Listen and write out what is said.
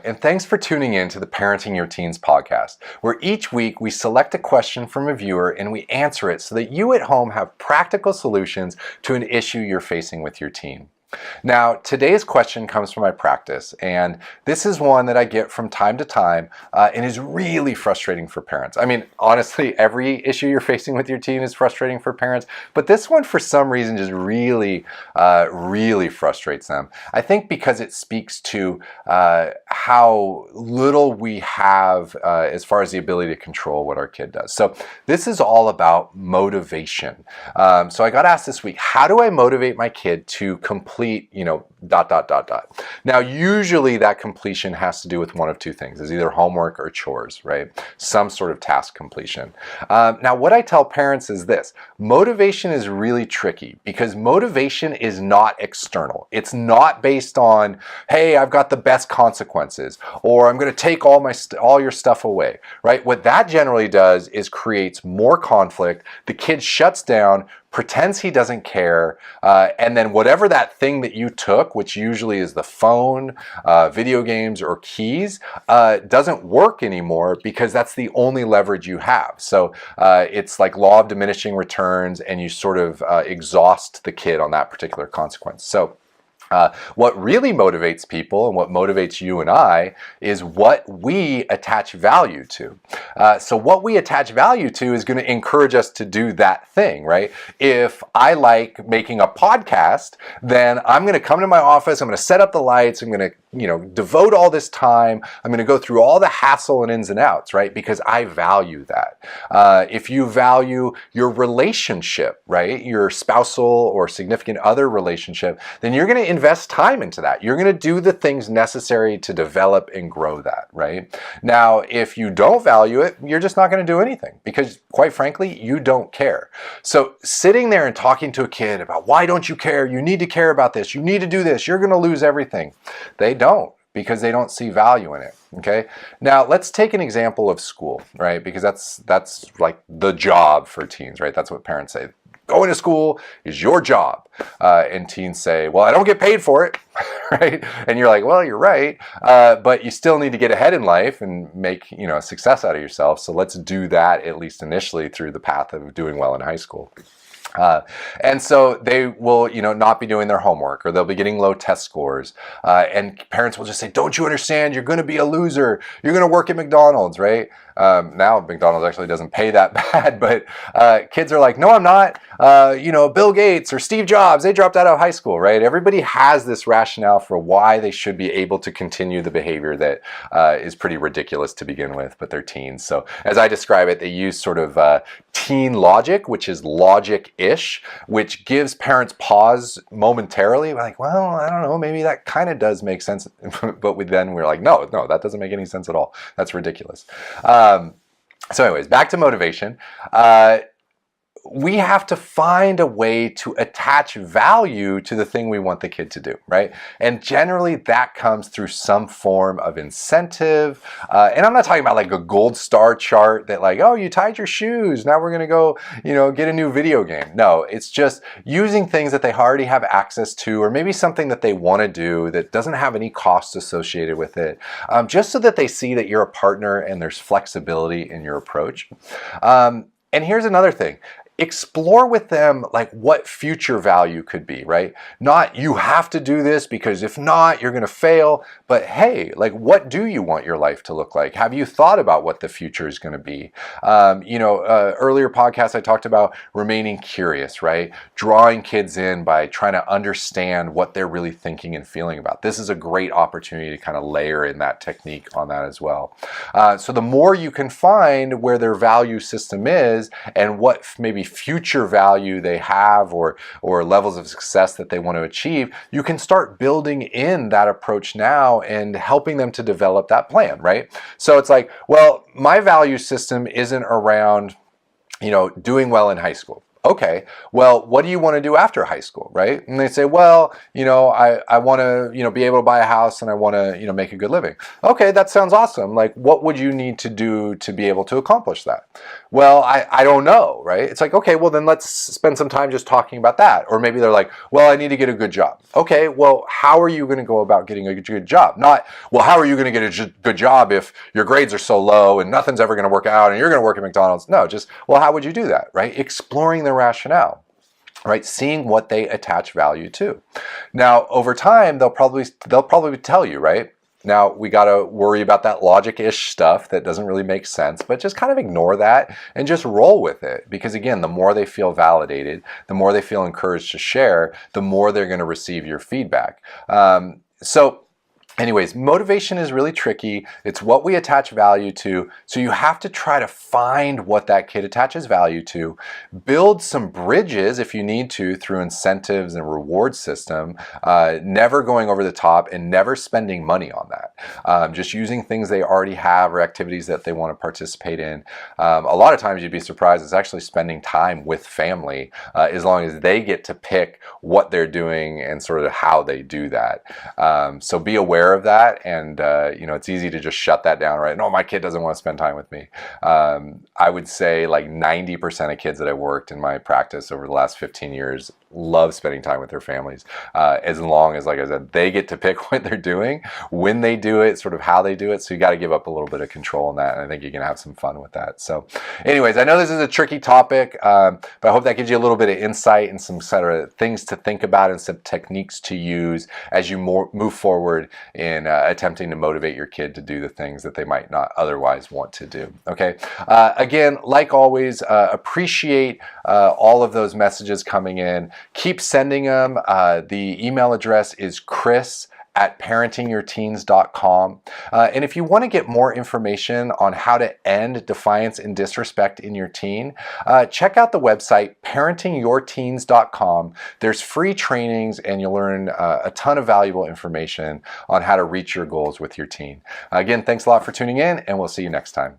and thanks for tuning in to the Parenting Your Teens podcast, where each week we select a question from a viewer and we answer it so that you at home have practical solutions to an issue you're facing with your teen. Now, today's question comes from my practice, and this is one that I get from time to time and is really frustrating for parents. I mean, honestly, every issue you're facing with your teen is frustrating for parents, but this one for some reason just really frustrates them. I think because it speaks to how little we have as far as the ability to control what our kid does. So this is all about motivation. So I got asked this week, how do I motivate my kid to complete Now, usually that completion has to do with one of two things. It's either homework or chores, right? Some sort of task completion. Now, what I tell parents is this. Motivation is really tricky because motivation is not external. It's not based on, hey, I've got the best consequences, or I'm going to take all your stuff away, right? What that generally does is creates more conflict. The kid shuts down, pretends he doesn't care, and then whatever that thing that you took, which usually is the phone, video games, or keys, doesn't work anymore because that's the only leverage you have. So it's like law of diminishing returns, and you sort of exhaust the kid on that particular consequence. So what really motivates people and what motivates you and I is what we attach value to. So what we attach value to is going to encourage us to do that thing, right? If I like making a podcast, then I'm going to come to my office, I'm going to set up the lights, I'm going to devote all this time, I'm going to go through all the hassle and ins and outs, right? Because I value that. If you value your relationship, right? Your spousal or significant other relationship, then you're going to invest time into that. You're going to do the things necessary to develop and grow that, right? Now, if you don't value it, you're just not going to do anything because, quite frankly, you don't care. So sitting there and talking to a kid about why don't you care? You need to care about this. You need to do this. You're going to lose everything. They don't, because they don't see value in it. Okay. Now let's take an example of school, right? Because that's like the job for teens, right? That's what parents say. Going to school is your job. And teens say, well, I don't get paid for it, right? And you're like, well, you're right. But you still need to get ahead in life and make, a success out of yourself. So let's do that, at least initially, through the path of doing well in high school. And so they will, not be doing their homework, or they'll be getting low test scores. And parents will just say, don't you understand? You're going to be a loser. You're going to work at McDonald's, right? Now McDonald's actually doesn't pay that bad, but kids are like, no, I'm not. Bill Gates or Steve Jobs, they dropped out of high school, right? Everybody has this rationale for why they should be able to continue the behavior that is pretty ridiculous to begin with, but they're teens. So as I describe it, they use sort of teen logic, which is logic-ish, which gives parents pause momentarily. We're like, well, I don't know, maybe that kind of does make sense. But we're like, no, that doesn't make any sense at all. That's ridiculous. So anyways, back to motivation. We have to find a way to attach value to the thing we want the kid to do, right? And generally that comes through some form of incentive. And I'm not talking about like a gold star chart that like, oh, you tied your shoes, now we're going to go, get a new video game. No, it's just using things that they already have access to, or maybe something that they want to do that doesn't have any cost associated with it, just so that they see that you're a partner and there's flexibility in your approach. And here's another thing. Explore with them like what future value could be, right? Not you have to do this because if not, you're going to fail. But hey, like what do you want your life to look like? Have you thought about what the future is going to be? Earlier podcasts I talked about remaining curious, right? Drawing kids in by trying to understand what they're really thinking and feeling about. This is a great opportunity to kind of layer in that technique on that as well. So the more you can find where their value system is and what maybe future value they have or levels of success that they want to achieve, you can start building in that approach now and helping them to develop that plan, right? So it's like, well, my value system isn't around, doing well in high school. Okay, well, what do you want to do after high school, right? And they say, well, I want to, be able to buy a house and I want to, make a good living. Okay, that sounds awesome. Like, what would you need to do to be able to accomplish that? Well, I don't know, right? It's like, okay, well, then let's spend some time just talking about that. Or maybe they're like, well, I need to get a good job. Okay, well, how are you going to go about getting a good job? Not, well, how are you going to get a good job if your grades are so low and nothing's ever going to work out and you're going to work at McDonald's? No, just, well, how would you do that, right? Exploring the rationale, right? Seeing what they attach value to. Now, over time, they'll probably tell you, right? Now, we got to worry about that logic-ish stuff that doesn't really make sense, but just kind of ignore that and just roll with it. Because again, the more they feel validated, the more they feel encouraged to share, the more they're going to receive your feedback. Anyways, motivation is really tricky. It's what we attach value to. So you have to try to find what that kid attaches value to, build some bridges if you need to through incentives and reward system, never going over the top and never spending money on that. Just using things they already have or activities that they want to participate in. A lot of times you'd be surprised, it's actually spending time with family as long as they get to pick what they're doing and sort of how they do that. So be aware of that, and it's easy to just shut that down, right? No, my kid doesn't want to spend time with me. I would say like 90% of kids that I've worked in my practice over the last 15 years love spending time with their families, as long as, like I said, they get to pick what they're doing, when they do it, sort of how they do it. So you got to give up a little bit of control in that, and I think you can have some fun with that. So anyways, I know this is a tricky topic, but I hope that gives you a little bit of insight and some sort of things to think about and some techniques to use as you move forward in attempting to motivate your kid to do the things that they might not otherwise want to do. Okay. Again, like always, appreciate all of those messages coming in. Keep sending them. The email address is chris@parentingyourteens.com. And if you want to get more information on how to end defiance and disrespect in your teen, check out the website parentingyourteens.com. There's free trainings and you'll learn a ton of valuable information on how to reach your goals with your teen. Again, thanks a lot for tuning in, and we'll see you next time.